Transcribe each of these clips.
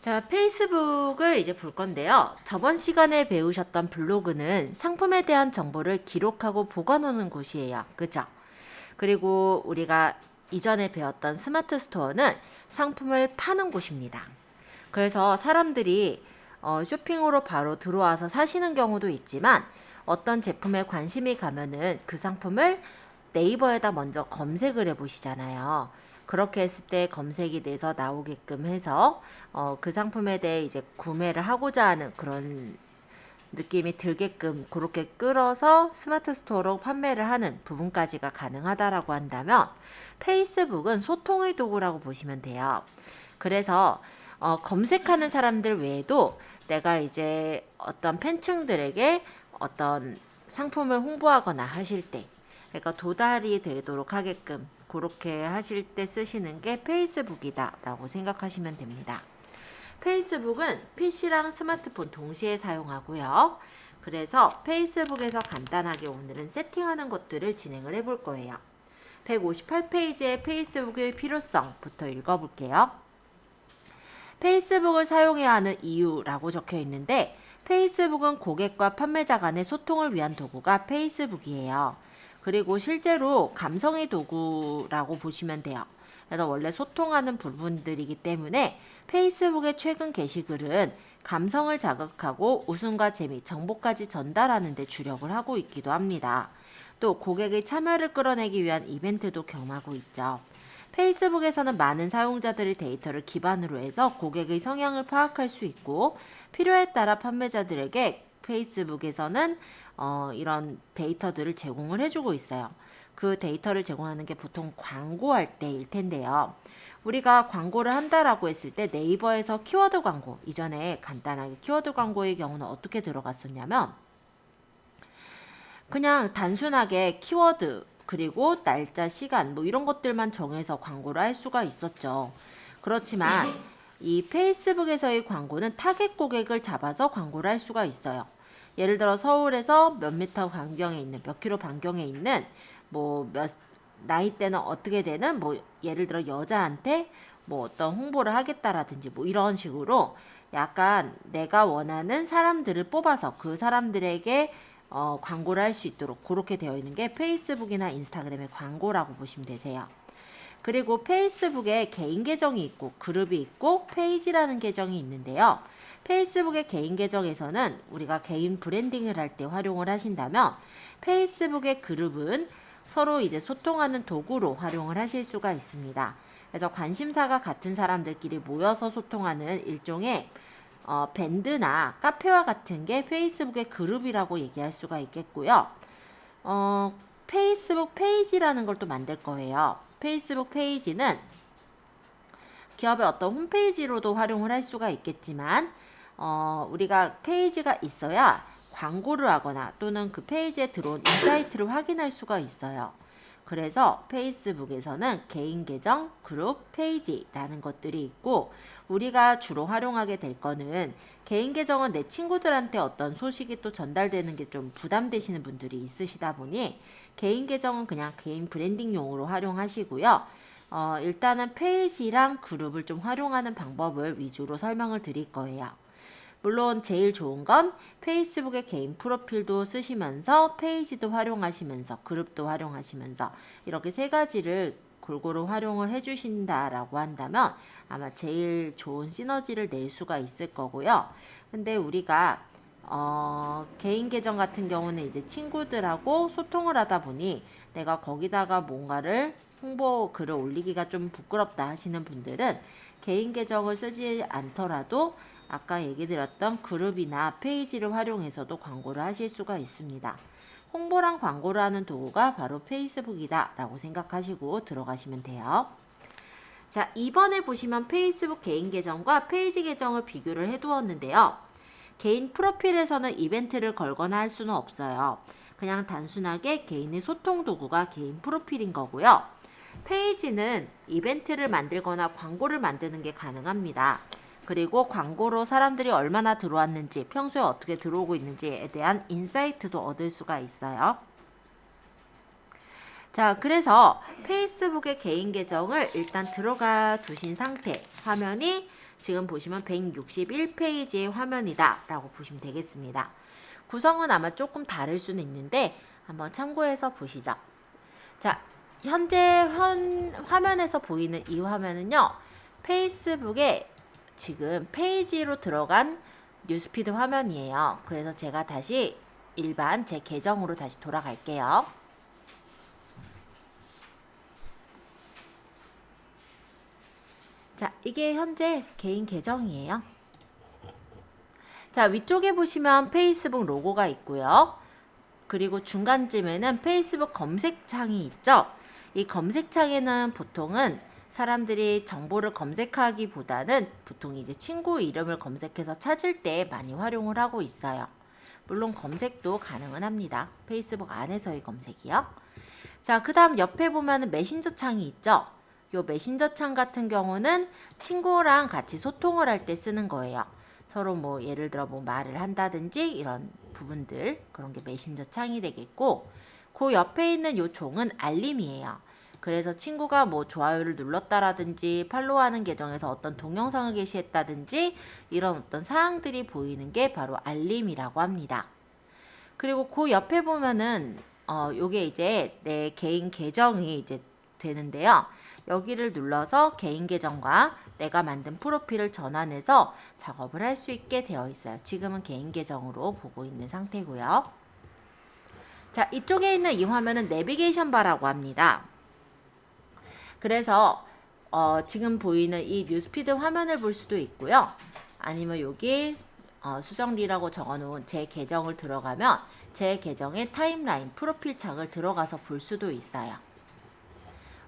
자, 페이스북을 이제 볼 건데요. 저번 시간에 배우셨던 블로그는 상품에 대한 정보를 기록하고 보관하는 곳이에요. 그죠? 그리고 우리가 이전에 배웠던 스마트 스토어는 상품을 파는 곳입니다. 그래서 사람들이 쇼핑으로 바로 들어와서 사시는 경우도 있지만 어떤 제품에 관심이 가면은 그 상품을 네이버에다 먼저 검색을 해 보시잖아요. 그렇게 했을 때 검색이 돼서 나오게끔 해서 그 상품에 대해 이제 구매를 하고자 하는 그런 느낌이 들게끔 그렇게 끌어서 스마트 스토어로 판매를 하는 부분까지가 가능하다라고 한다면 페이스북은 소통의 도구라고 보시면 돼요. 그래서 검색하는 사람들 외에도 내가 이제 어떤 팬층들에게 어떤 상품을 홍보하거나 하실 때 그러니까 도달이 되도록 하게끔 그렇게 하실 때 쓰시는 게 페이스북이다 라고 생각하시면 됩니다. 페이스북은 PC랑 스마트폰 동시에 사용하고요. 그래서 페이스북에서 간단하게 오늘은 세팅하는 것들을 진행을 해볼 거예요. 158페이지의 페이스북의 필요성부터 읽어볼게요. 페이스북을 사용해야 하는 이유라고 적혀 있는데 페이스북은 고객과 판매자 간의 소통을 위한 도구가 페이스북이에요. 그리고 실제로 감성의 도구라고 보시면 돼요. 그래서 원래 소통하는 부분들이기 때문에 페이스북의 최근 게시글은 감성을 자극하고 웃음과 재미, 정보까지 전달하는 데 주력을 하고 있기도 합니다. 또 고객의 참여를 끌어내기 위한 이벤트도 경험하고 있죠. 페이스북에서는 많은 사용자들의 데이터를 기반으로 해서 고객의 성향을 파악할 수 있고 필요에 따라 판매자들에게 페이스북에서는 이런 데이터들을 제공을 해주고 있어요. 그 데이터를 제공하는 게 보통 광고할 때일 텐데요. 우리가 광고를 한다라고 했을 때 네이버에서 키워드 광고, 이전에 간단하게 키워드 광고의 경우는 어떻게 들어갔었냐면 그냥 단순하게 키워드 그리고 날짜, 시간 뭐 이런 것들만 정해서 광고를 할 수가 있었죠. 그렇지만 이 페이스북에서의 광고는 타겟 고객을 잡아서 광고를 할 수가 있어요. 예를 들어 서울에서 몇 미터 반경에 있는 몇 킬로 반경에 있는 뭐 몇 나이대는 어떻게 되는 뭐 예를 들어 여자한테 뭐 어떤 홍보를 하겠다라든지 뭐 이런 식으로 약간 내가 원하는 사람들을 뽑아서 그 사람들에게 광고를 할 수 있도록 그렇게 되어 있는 게 페이스북이나 인스타그램의 광고라고 보시면 되세요. 그리고 페이스북에 개인 계정이 있고 그룹이 있고 페이지라는 계정이 있는데요. 페이스북의 개인 계정에서는 우리가 개인 브랜딩을 할 때 활용을 하신다면 페이스북의 그룹은 서로 이제 소통하는 도구로 활용을 하실 수가 있습니다. 그래서 관심사가 같은 사람들끼리 모여서 소통하는 일종의 밴드나 카페와 같은 게 페이스북의 그룹이라고 얘기할 수가 있겠고요. 페이스북 페이지라는 걸 또 만들 거예요. 페이스북 페이지는 기업의 어떤 홈페이지로도 활용을 할 수가 있겠지만 우리가 페이지가 있어야 광고를 하거나 또는 그 페이지에 들어온 인사이트를 확인할 수가 있어요. 그래서 페이스북에서는 개인 계정, 그룹, 페이지라는 것들이 있고 우리가 주로 활용하게 될 거는 개인 계정은 내 친구들한테 어떤 소식이 또 전달되는 게 좀 부담되시는 분들이 있으시다 보니 개인 계정은 그냥 개인 브랜딩용으로 활용하시고요. 일단은 페이지랑 그룹을 좀 활용하는 방법을 위주로 설명을 드릴 거예요. 물론 제일 좋은 건 페이스북의 개인 프로필도 쓰시면서 페이지도 활용하시면서 그룹도 활용하시면서 이렇게 세 가지를 골고루 활용을 해주신다라고 한다면 아마 제일 좋은 시너지를 낼 수가 있을 거고요. 근데 우리가 개인 계정 같은 경우는 이제 친구들하고 소통을 하다 보니 내가 거기다가 뭔가를 홍보 글을 올리기가 좀 부끄럽다 하시는 분들은 개인 계정을 쓰지 않더라도 아까 얘기 드렸던 그룹이나 페이지를 활용해서도 광고를 하실 수가 있습니다. 홍보랑 광고를 하는 도구가 바로 페이스북이다 라고 생각하시고 들어가시면 돼요. 자, 이번에 보시면 페이스북 개인 계정과 페이지 계정을 비교를 해두었는데요. 개인 프로필에서는 이벤트를 걸거나 할 수는 없어요. 그냥 단순하게 개인의 소통 도구가 개인 프로필인 거고요. 페이지는 이벤트를 만들거나 광고를 만드는 게 가능합니다. 그리고 광고로 사람들이 얼마나 들어왔는지, 평소에 어떻게 들어오고 있는지에 대한 인사이트도 얻을 수가 있어요. 자, 그래서 페이스북의 개인 계정을 일단 들어가 두신 상태, 화면이 지금 보시면 161페이지의 화면이다 라고 보시면 되겠습니다. 구성은 아마 조금 다를 수는 있는데 한번 참고해서 보시죠. 자, 현재 화면에서 보이는 이 화면은요, 페이스북에 지금 페이지로 들어간 뉴스피드 화면이에요. 그래서 제가 다시 일반 제 계정으로 다시 돌아갈게요. 자, 이게 현재 개인 계정이에요. 자, 위쪽에 보시면 페이스북 로고가 있고요. 그리고 중간쯤에는 페이스북 검색창이 있죠. 이 검색창에는 보통은 사람들이 정보를 검색하기보다는 보통 이제 친구 이름을 검색해서 찾을 때 많이 활용을 하고 있어요. 물론 검색도 가능은 합니다. 페이스북 안에서의 검색이요. 자, 그 다음 옆에 보면은 메신저 창이 있죠. 요 메신저 창 같은 경우는 친구랑 같이 소통을 할 때 쓰는 거예요. 서로 뭐 예를 들어 뭐 말을 한다든지 이런 부분들, 그런 게 메신저 창이 되겠고, 그 옆에 있는 요 종은 알림이에요. 그래서 친구가 뭐 좋아요를 눌렀다라든지 팔로우하는 계정에서 어떤 동영상을 게시했다든지 이런 어떤 사항들이 보이는 게 바로 알림이라고 합니다. 그리고 그 옆에 보면은 요게 이제 내 개인 계정이 이제 되는데요. 여기를 눌러서 개인 계정과 내가 만든 프로필을 전환해서 작업을 할 수 있게 되어 있어요. 지금은 개인 계정으로 보고 있는 상태고요. 자, 이쪽에 있는 이 화면은 내비게이션 바라고 합니다. 그래서 지금 보이는 이 뉴스피드 화면을 볼 수도 있고요. 아니면 여기 수정리라고 적어놓은 제 계정을 들어가면 제 계정의 타임라인 프로필 창을 들어가서 볼 수도 있어요.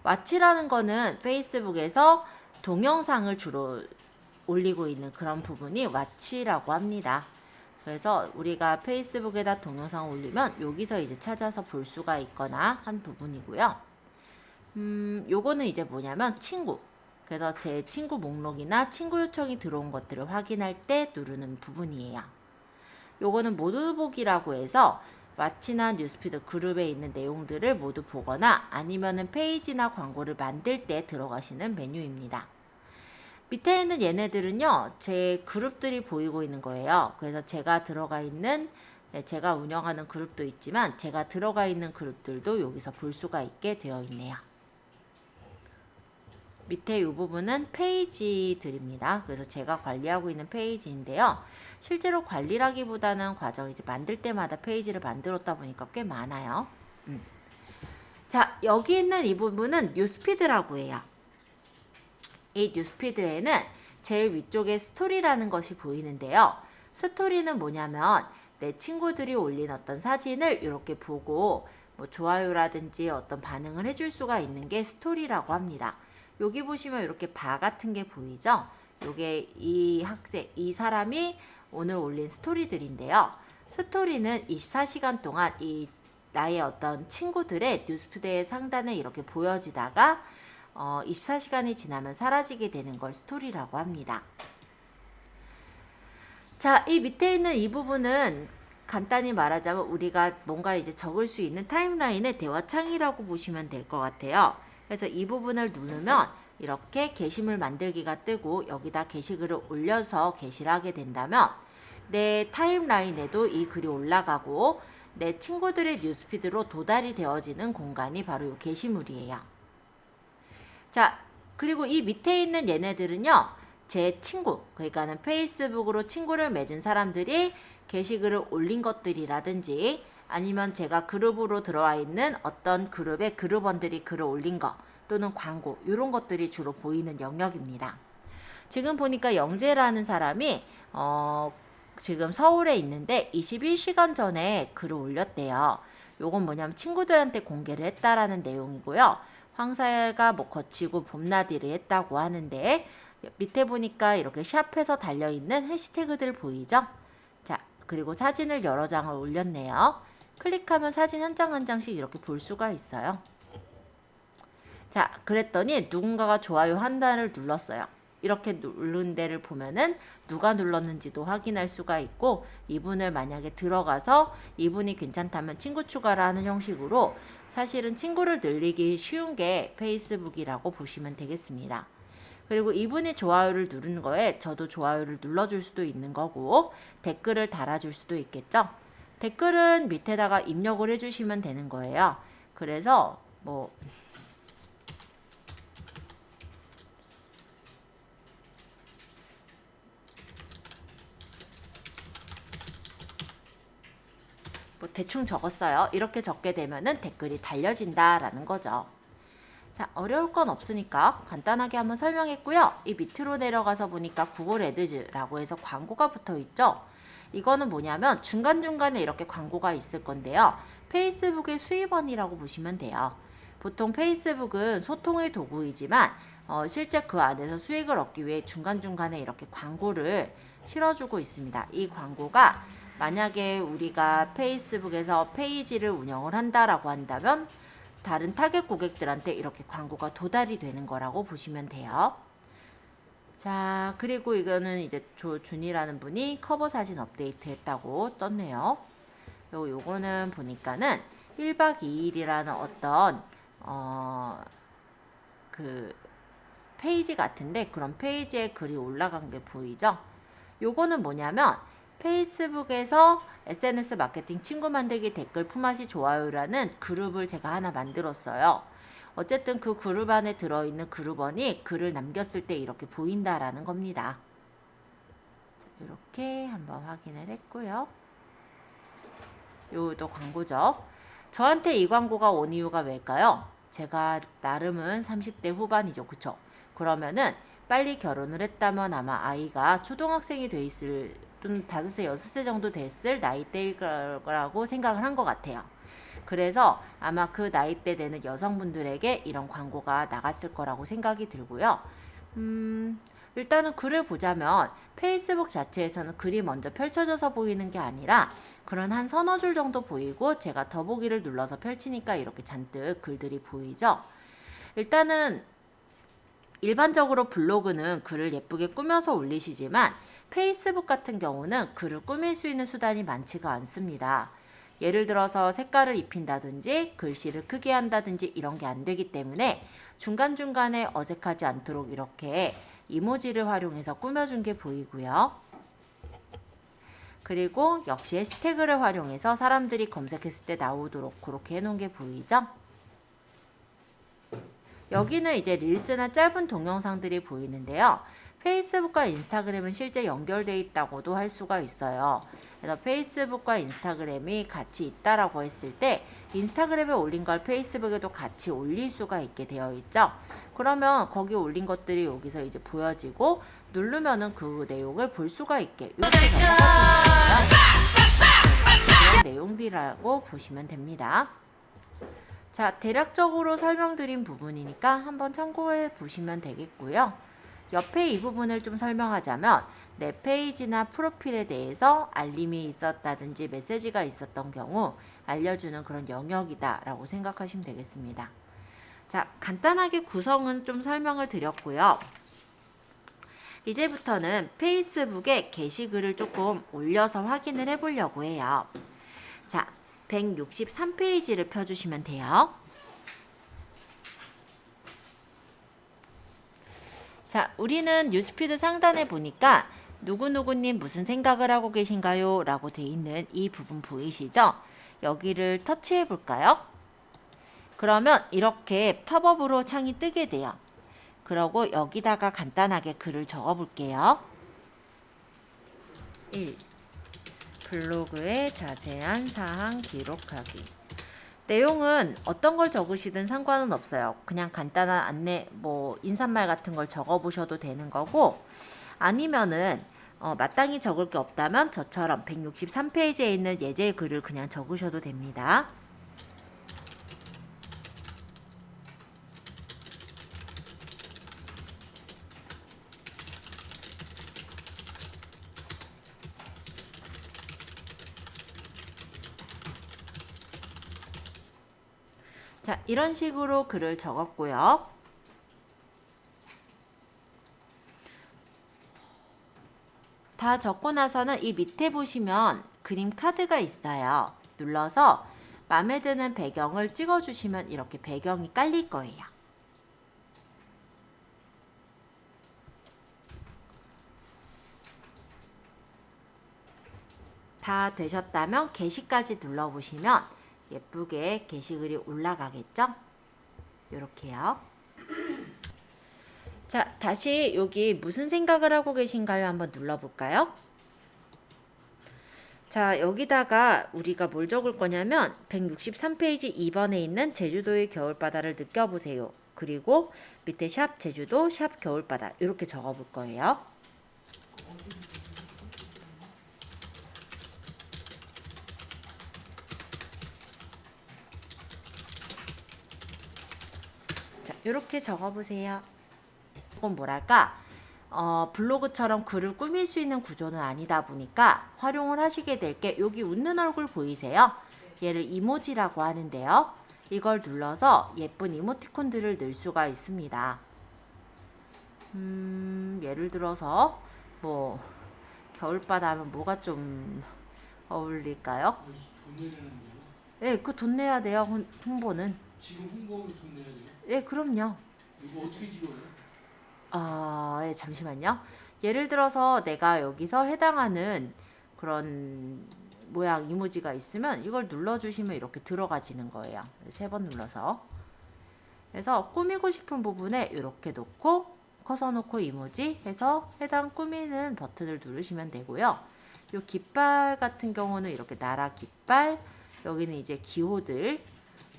왓치라는 거는 페이스북에서 동영상을 주로 올리고 있는 그런 부분이 왓치라고 합니다. 그래서 우리가 페이스북에다 동영상을 올리면 여기서 이제 찾아서 볼 수가 있거나 한 부분이고요. 요거는 이제 뭐냐면 친구. 그래서 제 친구 목록이나 친구 요청이 들어온 것들을 확인할 때 누르는 부분이에요. 요거는 모두 보기라고 해서 왓치나 뉴스피드 그룹에 있는 내용들을 모두 보거나 아니면은 페이지나 광고를 만들 때 들어가시는 메뉴입니다. 밑에 있는 얘네들은요, 제 그룹들이 보이고 있는 거예요. 그래서 제가 들어가 있는, 제가 운영하는 그룹도 있지만 제가 들어가 있는 그룹들도 여기서 볼 수가 있게 되어 있네요. 밑에 이 부분은 페이지들입니다. 그래서 제가 관리하고 있는 페이지인데요. 실제로 관리라기보다는 과정 이제 만들 때마다 페이지를 만들었다 보니까 꽤 많아요. 자, 여기 있는 이 부분은 뉴스피드라고 해요. 이 뉴스피드에는 제일 위쪽에 스토리라는 것이 보이는데요. 스토리는 뭐냐면 내 친구들이 올린 어떤 사진을 이렇게 보고 뭐 좋아요라든지 어떤 반응을 해줄 수가 있는 게 스토리라고 합니다. 여기 보시면 이렇게 바 같은 게 보이죠? 요게 이 학생, 이 사람이 오늘 올린 스토리들인데요. 스토리는 24시간 동안 이 나의 어떤 친구들의 뉴스피드의 상단에 이렇게 보여지다가 24시간이 지나면 사라지게 되는 걸 스토리라고 합니다. 자, 이 밑에 있는 이 부분은 간단히 말하자면 우리가 뭔가 이제 적을 수 있는 타임라인의 대화창이라고 보시면 될 것 같아요. 그래서 이 부분을 누르면 이렇게 게시물 만들기가 뜨고 여기다 게시글을 올려서 게시를 하게 된다면 내 타임라인에도 이 글이 올라가고 내 친구들의 뉴스피드로 도달이 되어지는 공간이 바로 이 게시물이에요. 자, 그리고 이 밑에 있는 얘네들은요, 제 친구, 그러니까는 페이스북으로 친구를 맺은 사람들이 게시글을 올린 것들이라든지 아니면 제가 그룹으로 들어와 있는 어떤 그룹의 그룹원들이 글을 올린 거 또는 광고, 이런 것들이 주로 보이는 영역입니다. 지금 보니까 영재라는 사람이 지금 서울에 있는데 21시간 전에 글을 올렸대요. 요건 뭐냐면 친구들한테 공개를 했다라는 내용이고요. 황사가 뭐 거치고 봄나들이 했다고 하는데 밑에 보니까 이렇게 샵에서 달려있는 해시태그들 보이죠? 자, 그리고 사진을 여러 장을 올렸네요. 클릭하면 사진 한 장 한 장씩 이렇게 볼 수가 있어요. 자, 그랬더니 누군가가 좋아요 한 단을 눌렀어요. 이렇게 누른 데를 보면은 누가 눌렀는지도 확인할 수가 있고 이분을 만약에 들어가서 이분이 괜찮다면 친구 추가를 하는 형식으로 사실은 친구를 늘리기 쉬운 게 페이스북이라고 보시면 되겠습니다. 그리고 이분이 좋아요를 누른 거에 저도 좋아요를 눌러줄 수도 있는 거고 댓글을 달아줄 수도 있겠죠. 댓글은 밑에다가 입력을 해주시면 되는 거예요. 그래서 뭐 대충 적었어요. 이렇게 적게 되면은 댓글이 달려진다라는 거죠. 자, 어려울 건 없으니까 간단하게 한번 설명했고요. 이 밑으로 내려가서 보니까 구글 애드즈라고 해서 광고가 붙어 있죠. 이거는 뭐냐면 중간중간에 이렇게 광고가 있을 건데요. 페이스북의 수입원이라고 보시면 돼요. 보통 페이스북은 소통의 도구이지만 실제 그 안에서 수익을 얻기 위해 중간중간에 이렇게 광고를 실어주고 있습니다. 이 광고가 만약에 우리가 페이스북에서 페이지를 운영을 한다라고 한다면 다른 타겟 고객들한테 이렇게 광고가 도달이 되는 거라고 보시면 돼요. 자, 그리고 이거는 이제 조준이라는 분이 커버 사진 업데이트 했다고 떴네요. 요거는 보니까는 1박 2일이라는 어떤 그 페이지 같은데 그런 페이지에 글이 올라간 게 보이죠? 요거는 뭐냐면 페이스북에서 SNS 마케팅 친구 만들기 댓글 품앗이 좋아요라는 그룹을 제가 하나 만들었어요. 어쨌든 그 그룹 안에 들어있는 그룹원이 글을 남겼을 때 이렇게 보인다라는 겁니다. 이렇게 한번 확인을 했고요. 요도 광고죠. 저한테 이 광고가 온 이유가 왜일까요? 제가 나름은 30대 후반이죠. 그쵸? 그러면은 빨리 결혼을 했다면 아마 아이가 초등학생이 돼 있을 또는 5세, 6세 정도 됐을 나이대일 거라고 생각을 한 것 같아요. 그래서 아마 그 나이대 되는 여성분들에게 이런 광고가 나갔을 거라고 생각이 들고요. 일단은 글을 보자면 페이스북 자체에서는 글이 먼저 펼쳐져서 보이는 게 아니라 그런 한 서너 줄 정도 보이고 제가 더보기를 눌러서 펼치니까 이렇게 잔뜩 글들이 보이죠. 일단은 일반적으로 블로그는 글을 예쁘게 꾸며서 올리시지만 페이스북 같은 경우는 글을 꾸밀 수 있는 수단이 많지가 않습니다. 예를 들어서 색깔을 입힌다든지 글씨를 크게 한다든지 이런 게 안 되기 때문에 중간중간에 어색하지 않도록 이렇게 이모지를 활용해서 꾸며준 게 보이고요. 그리고 역시 해시태그를 활용해서 사람들이 검색했을 때 나오도록 그렇게 해놓은 게 보이죠? 여기는 이제 릴스나 짧은 동영상들이 보이는데요. 페이스북과 인스타그램은 실제 연결되어 있다고도 할 수가 있어요. 그래서 페이스북과 인스타그램이 같이 있다라고 했을 때 인스타그램에 올린 걸 페이스북에도 같이 올릴 수가 있게 되어 있죠. 그러면 거기 올린 것들이 여기서 이제 보여지고 누르면은 그 내용을 볼 수가 있게 이렇게 변화가 되는 그런 내용들이라고 보시면 됩니다. 자, 대략적으로 설명드린 부분이니까 한번 참고해 보시면 되겠고요. 옆에 이 부분을 좀 설명하자면 내 페이지나 프로필에 대해서 알림이 있었다든지 메시지가 있었던 경우 알려주는 그런 영역이다 라고 생각하시면 되겠습니다. 자, 간단하게 구성은 좀 설명을 드렸고요. 이제부터는 페이스북에 게시글을 조금 올려서 확인을 해보려고 해요. 자, 163페이지를 펴주시면 돼요. 자, 우리는 뉴스피드 상단에 보니까 누구누구님 무슨 생각을 하고 계신가요? 라고 돼 있는 이 부분 보이시죠? 여기를 터치해 볼까요? 그러면 이렇게 팝업으로 창이 뜨게 돼요. 그러고 여기다가 간단하게 글을 적어 볼게요. 1. 블로그의 자세한 사항 기록하기. 내용은 어떤 걸 적으시든 상관은 없어요. 그냥 간단한 안내, 인사말 같은 걸 적어 보셔도 되는 거고, 아니면은 마땅히 적을 게 없다면 저처럼 163페이지에 있는 예제 글을 그냥 적으셔도 됩니다. 자, 이런 식으로 글을 적었고요. 다 적고 나서는 이 밑에 보시면 그림 카드가 있어요. 눌러서 마음에 드는 배경을 찍어주시면 이렇게 배경이 깔릴 거예요. 다 되셨다면 게시까지 눌러보시면 예쁘게 게시글이 올라가겠죠? 이렇게요. 자, 다시 여기 무슨 생각을 하고 계신가요? 한번 눌러볼까요? 자, 여기다가 우리가 뭘 적을 거냐면 163페이지 2번에 있는 제주도의 겨울바다를 느껴보세요. 그리고 밑에 샵 제주도, 샵 겨울바다 이렇게 적어볼 거예요. 자, 이렇게 적어보세요. 조금 뭐랄까 블로그처럼 글을 꾸밀 수 있는 구조는 아니다 보니까 활용을 하시게 될 게 여기 웃는 얼굴 보이세요? 얘를 이모지라고 하는데요. 이걸 눌러서 예쁜 이모티콘들을 넣을 수가 있습니다. 예를 들어서 뭐 겨울바다 하면 뭐가 좀 어울릴까요? 돈 내려는데요? 예, 그 돈 내야 돼요. 홍보는. 지금 홍보하면 돈 내야 돼요? 예, 그럼요. 이거 어떻게 지워요? 예, 잠시만요. 예를 들어서 내가 여기서 해당하는 그런 모양 이모지가 있으면 이걸 눌러주시면 이렇게 들어가지는 거예요. 3번 눌러서. 그래서 꾸미고 싶은 부분에 이렇게 놓고 커서 놓고 이모지 해서 해당 꾸미는 버튼을 누르시면 되고요. 요 깃발 같은 경우는 이렇게 나라 깃발, 여기는 이제 기호들,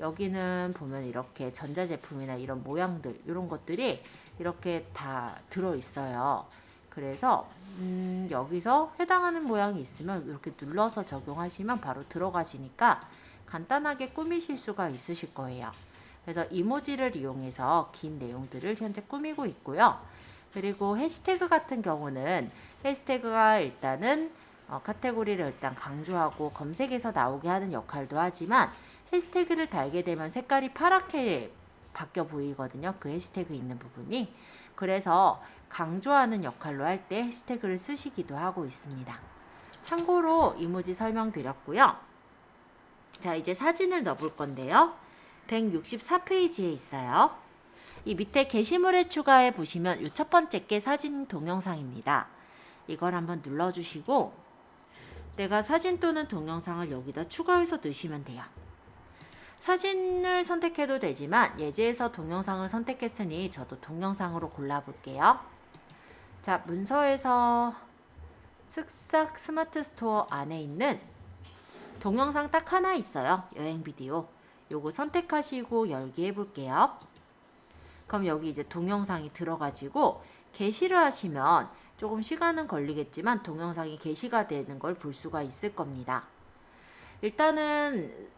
여기는 보면 이렇게 전자제품이나 이런 모양들, 이런 것들이 이렇게 다 들어있어요. 그래서 여기서 해당하는 모양이 있으면 이렇게 눌러서 적용하시면 바로 들어가시니까 간단하게 꾸미실 수가 있으실 거예요. 그래서 이모지를 이용해서 긴 내용들을 현재 꾸미고 있고요. 그리고 해시태그 같은 경우는 해시태그가 일단은 카테고리를 일단 강조하고 검색에서 나오게 하는 역할도 하지만 해시태그를 달게 되면 색깔이 파랗게 바뀌어 보이거든요. 그 해시태그 있는 부분이. 그래서 강조하는 역할로 할 때 해시태그를 쓰시기도 하고 있습니다. 참고로 이모지 설명드렸고요. 자, 이제 사진을 넣어볼 건데요. 164페이지에 있어요. 이 밑에 게시물에 추가해 보시면 이 첫 번째 게 사진 동영상입니다. 이걸 한번 눌러주시고 내가 사진 또는 동영상을 여기다 추가해서 넣으시면 돼요. 사진을 선택해도 되지만 예제에서 동영상을 선택했으니 저도 동영상으로 골라볼게요. 자, 문서에서 쓱싹 스마트 스토어 안에 있는 동영상 딱 하나 있어요. 여행 비디오. 요거 선택하시고 열기 해볼게요. 그럼 여기 이제 동영상이 들어가지고 게시를 하시면 조금 시간은 걸리겠지만 동영상이 게시가 되는 걸 볼 수가 있을 겁니다. 일단은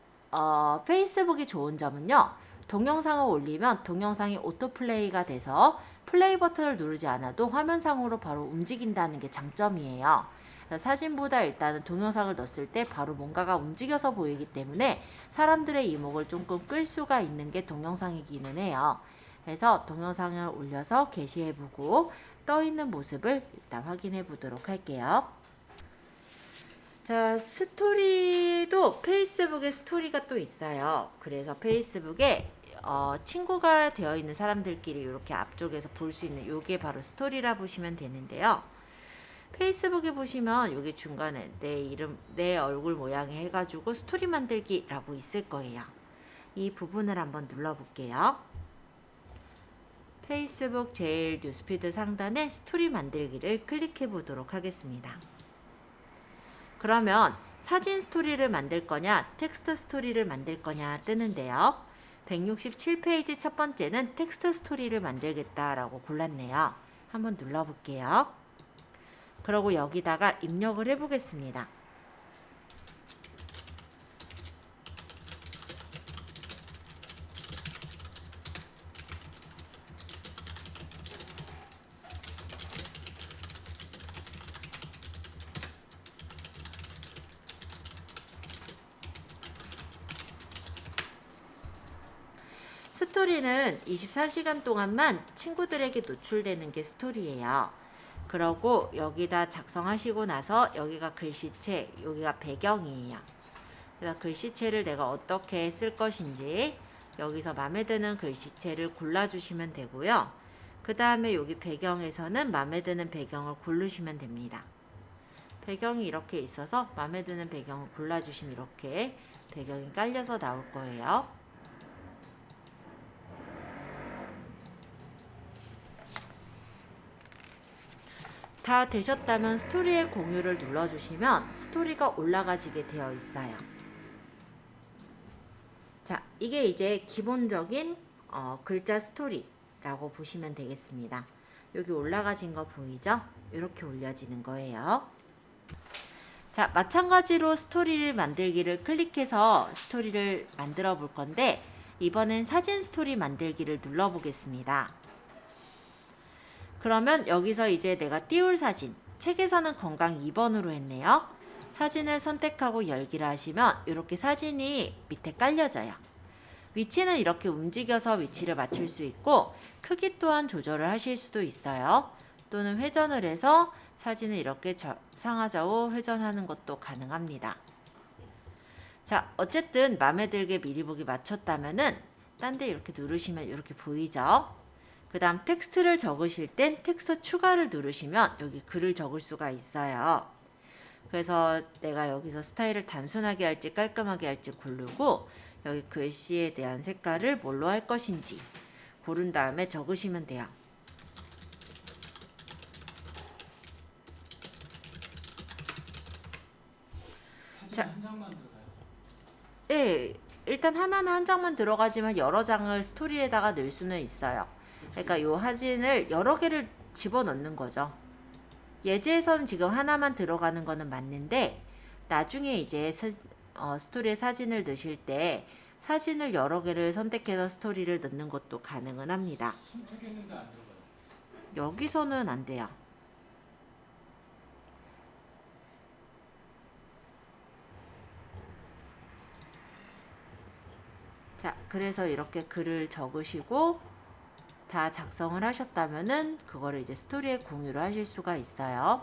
페이스북이 좋은 점은요. 동영상을 올리면 동영상이 오토플레이가 돼서 플레이 버튼을 누르지 않아도 화면상으로 바로 움직인다는 게 장점이에요. 사진보다 일단은 동영상을 넣었을 때 바로 뭔가가 움직여서 보이기 때문에 사람들의 이목을 조금 끌 수가 있는 게 동영상이기는 해요. 그래서 동영상을 올려서 게시해보고 떠있는 모습을 일단 확인해 보도록 할게요. 자, 스토리도 페이스북에 스토리가 또 있어요. 그래서 페이스북에 친구가 되어 있는 사람들끼리 이렇게 앞쪽에서 볼 수 있는 요게 바로 스토리라 보시면 되는데요. 페이스북에 보시면 여기 중간에 내 이름, 내 얼굴 모양이 해가지고 스토리 만들기라고 있을 거예요. 이 부분을 한번 눌러볼게요. 페이스북 제일 뉴스피드 상단에 스토리 만들기를 클릭해 보도록 하겠습니다. 그러면 사진 스토리를 만들 거냐, 텍스트 스토리를 만들 거냐 뜨는데요. 167페이지 첫 번째는 텍스트 스토리를 만들겠다라고 골랐네요. 한번 눌러볼게요. 그리고 여기다가 입력을 해보겠습니다. 스토리는 24시간 동안만 친구들에게 노출되는 게 스토리예요. 그러고 여기다 작성하시고 나서 여기가 글씨체, 여기가 배경이에요. 그래서 글씨체를 내가 어떻게 쓸 것인지 여기서 마음에 드는 글씨체를 골라주시면 되고요. 그 다음에 여기 배경에서는 마음에 드는 배경을 고르시면 됩니다. 배경이 이렇게 있어서 마음에 드는 배경을 골라주시면 이렇게 배경이 깔려서 나올 거예요. 다 되셨다면 스토리의 공유를 눌러주시면 스토리가 올라가지게 되어 있어요. 자, 이게 이제 기본적인 글자 스토리라고 보시면 되겠습니다. 여기 올라가진 거 보이죠? 이렇게 올려지는 거예요. 자, 마찬가지로 스토리를 만들기를 클릭해서 스토리를 만들어 볼 건데 이번엔 사진 스토리 만들기를 눌러 보겠습니다. 그러면 여기서 이제 내가 띄울 사진, 책에서는 건강 2번으로 했네요. 사진을 선택하고 열기를 하시면 이렇게 사진이 밑에 깔려져요. 위치는 이렇게 움직여서 위치를 맞출 수 있고 크기 또한 조절을 하실 수도 있어요. 또는 회전을 해서 사진을 이렇게 상하좌우 회전하는 것도 가능합니다. 자, 어쨌든 마음에 들게 미리 보기 맞췄다면은 딴 데 이렇게 누르시면 이렇게 보이죠? 그 다음 텍스트를 적으실 땐 텍스트 추가를 누르시면 여기 글을 적을 수가 있어요. 그래서 내가 여기서 스타일을 단순하게 할지 깔끔하게 할지 고르고 여기 글씨에 대한 색깔을 뭘로 할 것인지 고른 다음에 적으시면 돼요. 사진 한 장만 들어가요? 네, 일단 하나는 한 장만 들어가지만 여러 장을 스토리에다가 넣을 수는 있어요. 그러니까 요 사진을 여러 개를 집어넣는 거죠. 예제에서는 지금 하나만 들어가는 거는 맞는데 나중에 이제 스토리에 사진을 넣으실 때 사진을 여러 개를 선택해서 스토리를 넣는 것도 가능은 합니다. 선택했는데 안 들어가요? 여기서는 안 돼요. 자, 그래서 이렇게 글을 적으시고 다 작성을 하셨다면은 그거를 이제 스토리에 공유를 하실 수가 있어요.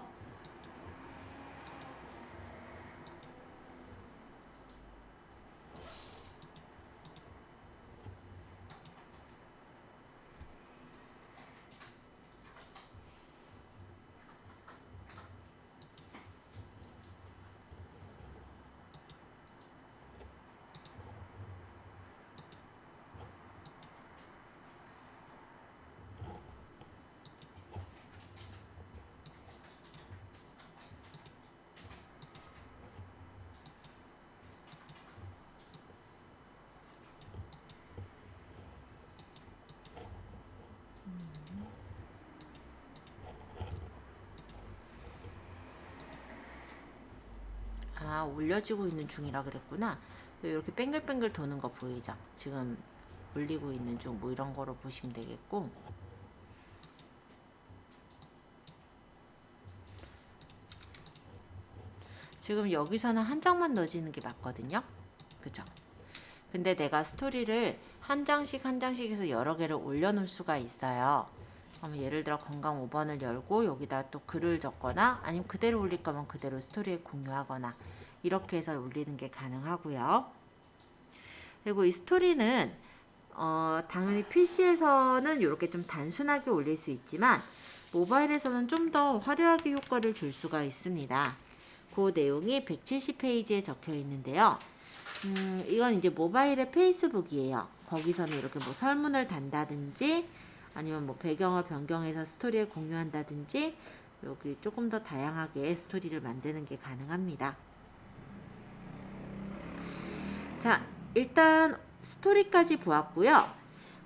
아, 올려지고 있는 중이라 그랬구나. 이렇게 뱅글뱅글 도는 거 보이죠? 지금 올리고 있는 중 뭐 이런 거로 보시면 되겠고. 지금 여기서는 한 장만 넣어지는 게 맞거든요. 그죠? 근데 내가 스토리를 한 장씩 한 장씩 해서 여러 개를 올려놓을 수가 있어요. 그러면 예를 들어 건강 5번을 열고 여기다 또 글을 적거나 아니면 그대로 올릴 거면 그대로 스토리에 공유하거나 이렇게 해서 올리는 게 가능하고요. 그리고 이 스토리는 당연히 PC에서는 이렇게 좀 단순하게 올릴 수 있지만 모바일에서는 좀 더 화려하게 효과를 줄 수가 있습니다. 그 내용이 170페이지에 적혀 있는데요. 이건 이제 모바일의 페이스북이에요. 거기서는 이렇게 뭐 설문을 단다든지 아니면 뭐 배경을 변경해서 스토리에 공유한다든지 여기 조금 더 다양하게 스토리를 만드는 게 가능합니다. 자, 일단 스토리까지 보았고요.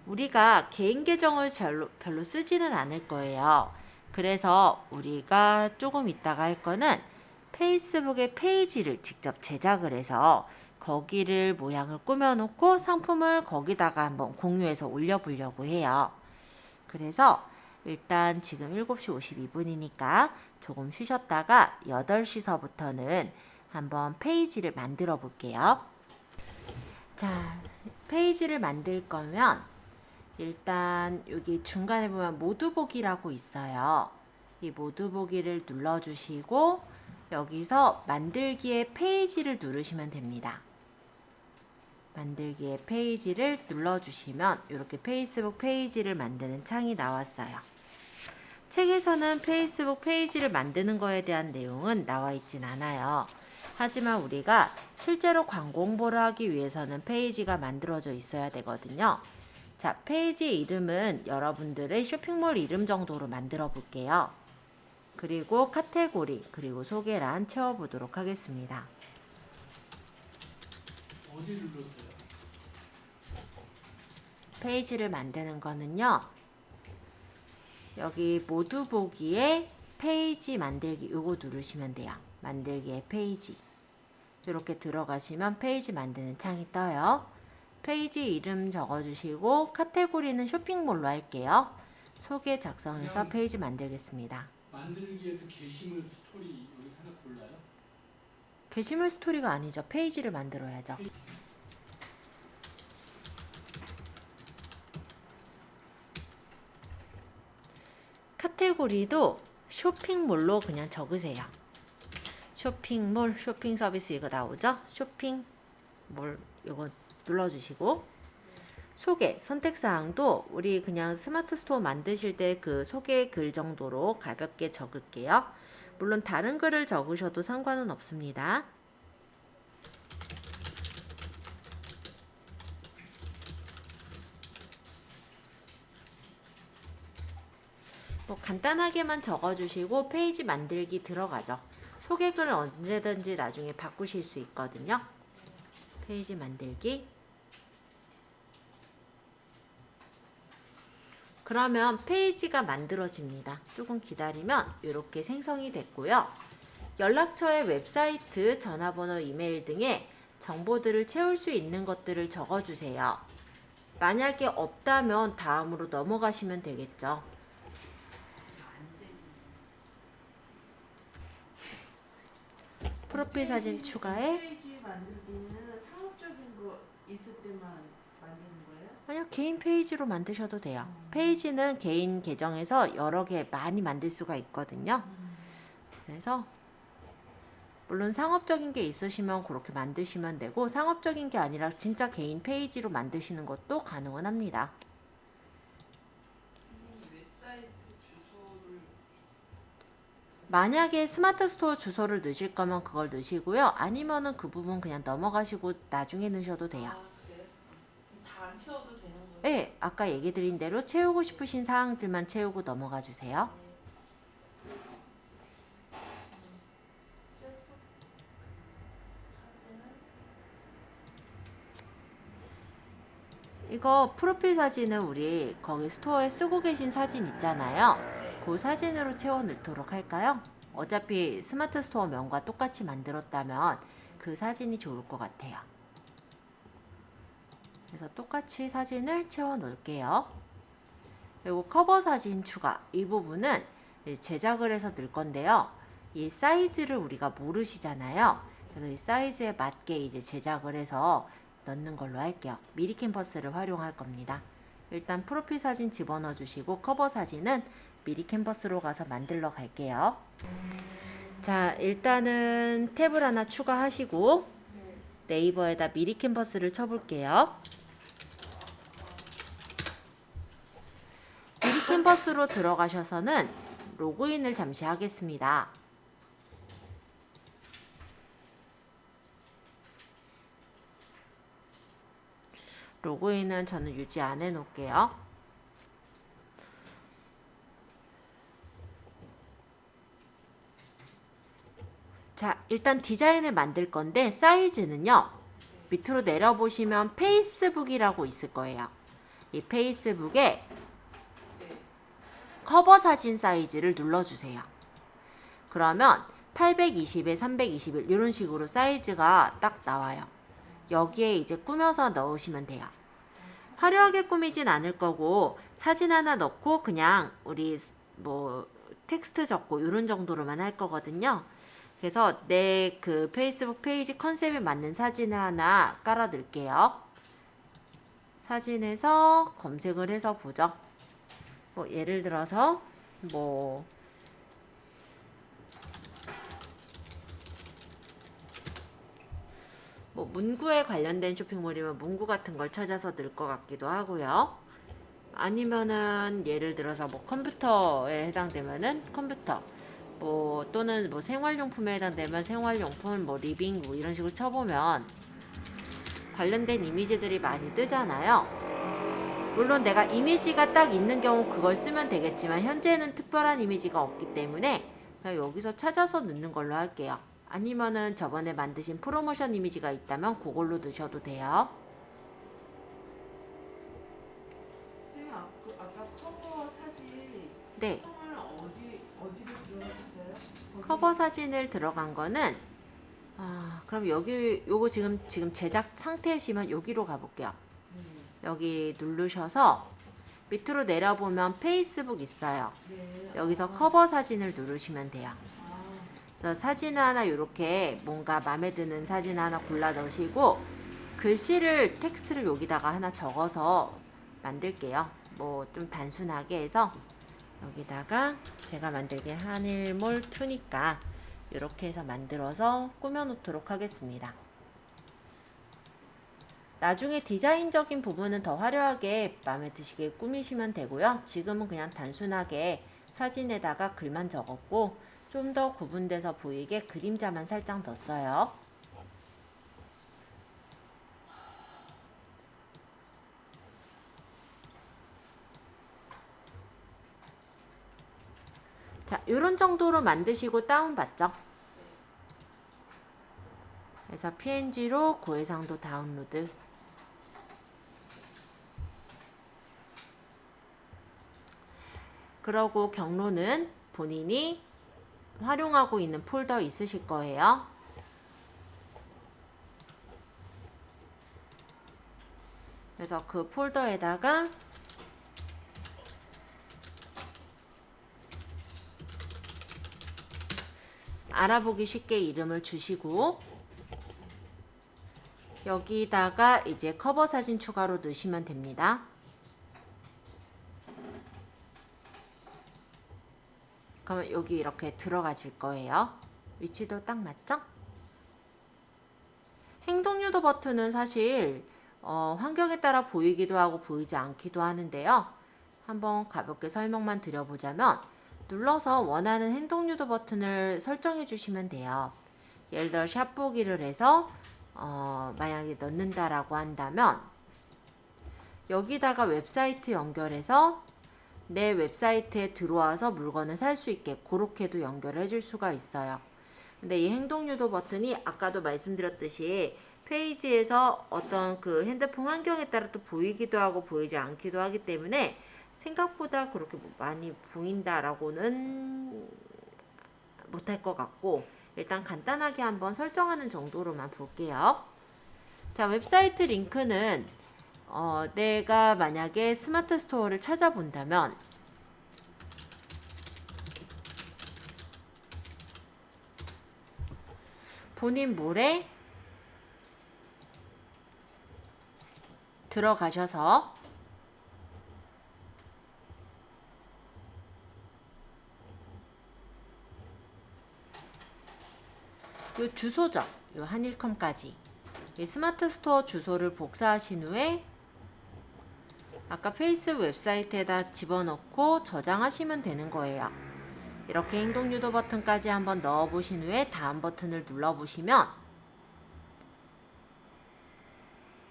우리가 개인 계정을 별로 쓰지는 않을 거예요. 그래서 우리가 조금 이따가 할 거는 페이스북의 페이지를 직접 제작을 해서 거기를 모양을 꾸며놓고 상품을 거기다가 한번 공유해서 올려보려고 해요. 그래서 일단 지금 7시 52분이니까 조금 쉬셨다가 8시서부터는 한번 페이지를 만들어 볼게요. 자, 페이지를 만들 거면 일단 여기 중간에 보면 모두 보기라고 있어요. 이 모두 보기를 눌러주시고 여기서 만들기의 페이지를 누르시면 됩니다. 만들기의 페이지를 눌러주시면 이렇게 페이스북 페이지를 만드는 창이 나왔어요. 책에서는 페이스북 페이지를 만드는 거에 대한 내용은 나와 있진 않아요. 하지만 우리가 실제로 광고 홍보를 하기 위해서는 페이지가 만들어져 있어야 되거든요. 자, 페이지 이름은 여러분들의 쇼핑몰 이름 정도로 만들어 볼게요. 그리고 카테고리, 그리고 소개란 채워보도록 하겠습니다. 어디를 눌렀어요? 페이지를 만드는 거는요. 여기 모두 보기에 페이지 만들기 요거 누르시면 돼요. 만들기에 페이지. 이렇게 들어가시면 페이지 만드는 창이 떠요. 페이지 이름 적어주시고 카테고리는 쇼핑몰로 할게요. 소개 작성해서 그냥 페이지 만들겠습니다. 만들기 위해서 게시물 스토리 여기서 하나 골라요? 게시물 스토리가 아니죠. 페이지를 만들어야죠. 카테고리도 쇼핑몰로 그냥 적으세요. 쇼핑몰, 쇼핑 서비스 이거 나오죠? 쇼핑몰 이거 눌러주시고 소개, 선택사항도 우리 그냥 스마트 스토어 만드실 때 그 소개 글 정도로 가볍게 적을게요. 물론 다른 글을 적으셔도 상관은 없습니다. 뭐 간단하게만 적어주시고 페이지 만들기 들어가죠. 소개글은 언제든지 나중에 바꾸실 수 있거든요. 페이지 만들기. 그러면 페이지가 만들어집니다. 조금 기다리면 이렇게 생성이 됐고요. 연락처에 웹사이트, 전화번호, 이메일 등의 정보들을 채울 수 있는 것들을 적어주세요. 만약에 없다면 다음으로 넘어가시면 되겠죠. 프로필 사진 추가해. 페이지 만들기는 상업적인 거 있을 때만 만드는 거예요? 아니요, 개인 페이지로 만드셔도 돼요. 페이지는 개인 계정에서 여러 개 많이 만들 수가 있거든요. 그래서 물론 상업적인 게 있으시면 그렇게 만드시면 되고 상업적인 게 아니라 진짜 개인 페이지로 만드시는 것도 가능은 합니다. 웹사이트 주소를 만약에 스마트 스토어 주소를 넣으실 거면 그걸 넣으시고요. 아니면은 그 부분 그냥 넘어가시고 나중에 넣으셔도 돼요. 그래요? 다 안 채워도 되는 거예요? 네, 아까 얘기 드린 대로 채우고 싶으신 사항들만 채우고 넘어가 주세요. 이거 프로필 사진은 우리 거기 스토어에 쓰고 계신 사진 있잖아요. 그 사진으로 채워 넣도록 할까요? 어차피 스마트 스토어 명과 똑같이 만들었다면 그 사진이 좋을 것 같아요. 그래서 똑같이 사진을 채워 넣을게요. 그리고 커버 사진 추가. 이 부분은 제작을 해서 넣을 건데요. 이 사이즈를 우리가 모르시잖아요. 그래서 이 사이즈에 맞게 이제 제작을 해서 넣는 걸로 할게요. 미리 캔버스를 활용할 겁니다. 일단 프로필 사진 집어넣어 주시고 커버 사진은 미리 캔버스로 가서 만들러 갈게요. 자, 일단은 탭을 하나 추가하시고 네이버에다 미리 캔버스를 쳐볼게요. 미리 캔버스로 들어가셔서는 로그인을 잠시 하겠습니다. 로그인은 저는 유지 안 해놓을게요. 자, 일단 디자인을 만들 건데 사이즈는요. 밑으로 내려보시면 페이스북이라고 있을 거예요. 이 페이스북에 커버 사진 사이즈를 눌러주세요. 그러면 820에 321 이런 식으로 사이즈가 딱 나와요. 여기에 이제 꾸며서 넣으시면 돼요. 화려하게 꾸미진 않을 거고 사진 하나 넣고 그냥 우리 뭐 텍스트 적고 이런 정도로만 할 거거든요. 그래서 내 그 페이스북 페이지 컨셉에 맞는 사진을 하나 깔아 넣을게요. 사진에서 검색을 해서 보죠. 뭐 예를 들어서 뭐 문구에 관련된 쇼핑몰이면 문구 같은 걸 찾아서 넣을 것 같기도 하고요. 아니면은 예를 들어서 뭐 컴퓨터에 해당되면은 컴퓨터, 뭐 또는 뭐 생활용품에 해당되면 생활용품, 뭐 리빙 뭐 이런 식으로 쳐보면 관련된 이미지들이 많이 뜨잖아요. 물론 내가 이미지가 딱 있는 경우 그걸 쓰면 되겠지만 현재는 특별한 이미지가 없기 때문에 그냥 여기서 찾아서 넣는 걸로 할게요. 아니면은 저번에 만드신 프로모션 이미지가 있다면 그걸로 넣으셔도 돼요. 선생님 아까 커버 사진 네. 성을 어디로 들어갔어요? 커버 사진을 들어간 거는 그럼 여기 요거 지금 제작 상태시면 여기로 가볼게요. 여기 누르셔서 밑으로 내려보면 페이스북 있어요. 네. 여기서 커버 사진을 누르시면 돼요. 그래서 사진 하나 이렇게 뭔가 마음에 드는 사진 하나 골라 넣으시고 글씨를 텍스트를 여기다가 하나 적어서 만들게요. 뭐 좀 단순하게 해서 여기다가 제가 만들게 한일몰 2니까 이렇게 해서 만들어서 꾸며 놓도록 하겠습니다. 나중에 디자인적인 부분은 더 화려하게 마음에 드시게 꾸미시면 되고요. 지금은 그냥 단순하게 사진에다가 글만 적었고 좀 더 구분돼서 보이게 그림자만 살짝 넣었어요. 자, 요런 정도로 만드시고 다운받죠? 그래서 PNG로 고해상도 다운로드. 그러고 경로는 본인이 활용하고 있는 폴더 있으실 거예요. 그래서 그 폴더에다가 알아보기 쉽게 이름을 주시고 여기다가 이제 커버 사진 추가로 넣으시면 됩니다. 그러면 여기 이렇게 들어가실 거예요. 위치도 딱 맞죠? 행동 유도 버튼은 사실 환경에 따라 보이기도 하고 보이지 않기도 하는데요. 한번 가볍게 설명만 드려보자면 눌러서 원하는 행동 유도 버튼을 설정해 주시면 돼요. 예를 들어 샵 보기를 해서 만약에 넣는다라고 한다면 여기다가 웹사이트 연결해서 내 웹사이트에 들어와서 물건을 살 수 있게 그렇게도 연결을 해줄 수가 있어요. 근데 이 행동 유도 버튼이 아까도 말씀드렸듯이 페이지에서 어떤 그 핸드폰 환경에 따라 또 보이기도 하고 보이지 않기도 하기 때문에 생각보다 그렇게 많이 보인다라고는 못할 것 같고 일단 간단하게 한번 설정하는 정도로만 볼게요. 자, 웹사이트 링크는 내가 만약에 스마트 스토어를 찾아본다면 본인 몰에 들어가셔서 요 주소죠. 요 한일컴까지 이 스마트 스토어 주소를 복사하신 후에 아까 페이스북 웹사이트에다 집어넣고 저장하시면 되는 거예요. 이렇게 행동 유도 버튼까지 한번 넣어 보신 후에 다음 버튼을 눌러 보시면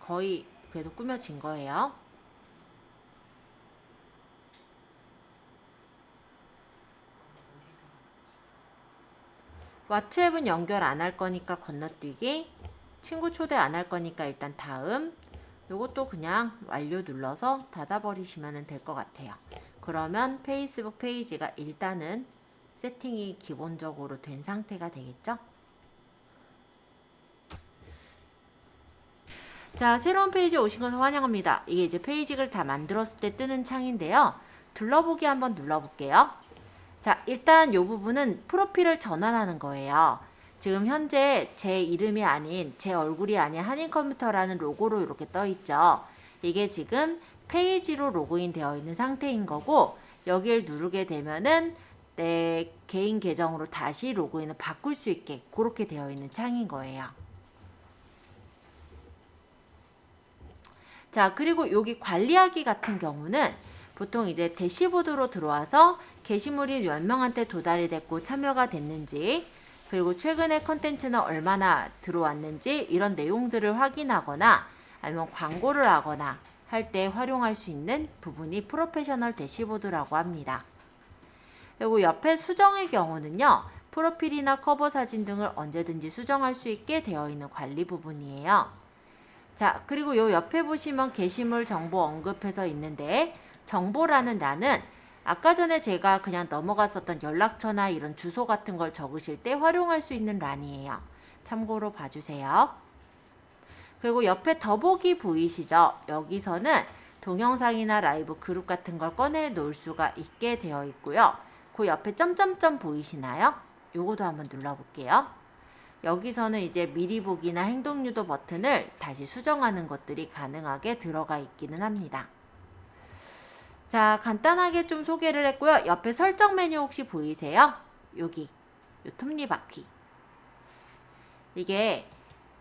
거의 그래도 꾸며진 거예요. 왓츠앱은 연결 안 할 거니까 건너뛰기, 친구 초대 안 할 거니까 일단 다음, 요것도 그냥 완료 눌러서 닫아버리시면 될 것 같아요. 그러면 페이스북 페이지가 일단은 세팅이 기본적으로 된 상태가 되겠죠? 자, 새로운 페이지에 오신 것을 환영합니다. 이게 이제 페이지를 다 만들었을 때 뜨는 창인데요. 둘러보기 한번 눌러볼게요. 자, 일단 이 부분은 프로필을 전환하는 거예요. 지금 현재 제 이름이 아닌 제 얼굴이 아닌 한인컴퓨터라는 로고로 이렇게 떠 있죠. 이게 지금 페이지로 로그인 되어 있는 상태인 거고 여기를 누르게 되면은 내 개인 계정으로 다시 로그인을 바꿀 수 있게 그렇게 되어 있는 창인 거예요. 자, 그리고 여기 관리하기 같은 경우는 보통 이제 대시보드로 들어와서 게시물이 몇 명한테 도달이 됐고 참여가 됐는지, 그리고 최근에 컨텐츠는 얼마나 들어왔는지 이런 내용들을 확인하거나 아니면 광고를 하거나 할 때 활용할 수 있는 부분이 프로페셔널 대시보드라고 합니다. 그리고 옆에 수정의 경우는요, 프로필이나 커버 사진 등을 언제든지 수정할 수 있게 되어 있는 관리 부분이에요. 자, 그리고 요 옆에 보시면 게시물 정보 언급해서 있는데, 정보라는欄은 아까 전에 제가 그냥 넘어갔었던 연락처나 이런 주소 같은 걸 적으실 때 활용할 수 있는 란이에요. 참고로 봐주세요. 그리고 옆에 더보기 보이시죠? 여기서는 동영상이나 라이브 그룹 같은 걸 꺼내 놓을 수가 있게 되어 있고요. 그 옆에 점점점 보이시나요? 요거도 한번 눌러볼게요. 여기서는 이제 미리 보기나 행동 유도 버튼을 다시 수정하는 것들이 가능하게 들어가 있기는 합니다. 자, 간단하게 좀 소개를 했고요. 옆에 설정 메뉴 혹시 보이세요? 여기, 요 톱니바퀴. 이게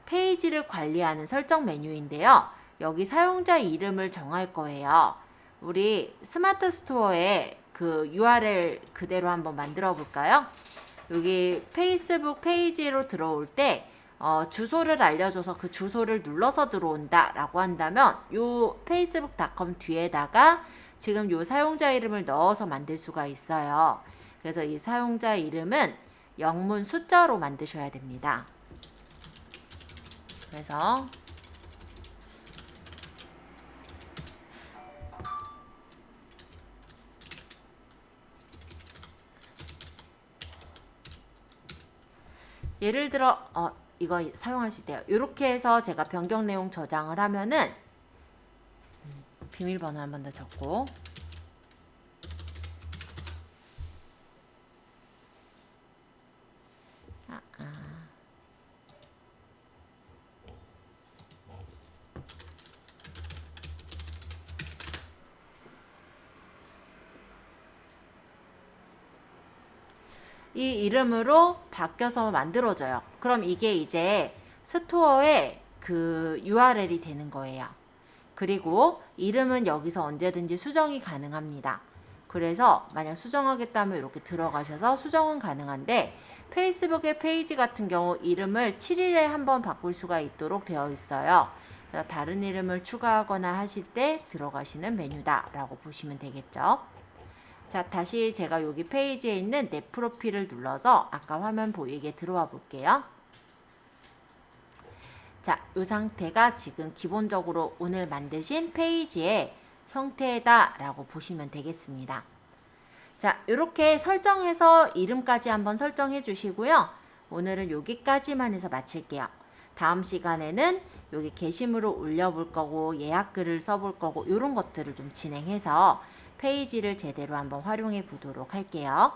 페이지를 관리하는 설정 메뉴인데요. 여기 사용자 이름을 정할 거예요. 우리 스마트 스토어에 그 URL 그대로 한번 만들어 볼까요? 여기 페이스북 페이지로 들어올 때 주소를 알려줘서 그 주소를 눌러서 들어온다 라고 한다면 요 facebook.com 뒤에다가 지금 요 사용자 이름을 넣어서 만들 수가 있어요. 그래서 이 사용자 이름은 영문 숫자로 만드셔야 됩니다. 그래서 예를 들어 이거 사용할 수 있대요. 이렇게 해서 제가 변경 내용 저장을 하면은 비밀번호 한 번 더 적고 이 이름으로 바뀌어서 만들어져요. 그럼 이게 이제 스토어의 그 URL이 되는 거예요. 그리고 이름은 여기서 언제든지 수정이 가능합니다. 그래서 만약 수정하겠다면 이렇게 들어가셔서 수정은 가능한데 페이스북의 페이지 같은 경우 이름을 7일에 한번 바꿀 수가 있도록 되어 있어요. 그래서 다른 이름을 추가하거나 하실 때 들어가시는 메뉴다 라고 보시면 되겠죠. 자, 다시 제가 여기 페이지에 있는 내 프로필을 눌러서 아까 화면 보이게 들어와 볼게요. 자, 이 상태가 지금 기본적으로 오늘 만드신 페이지의 형태다 라고 보시면 되겠습니다. 자, 이렇게 설정해서 이름까지 한번 설정해 주시고요. 오늘은 여기까지만 해서 마칠게요. 다음 시간에는 여기 게시물을 올려볼 거고 예약글을 써볼 거고 이런 것들을 좀 진행해서 페이지를 제대로 한번 활용해 보도록 할게요.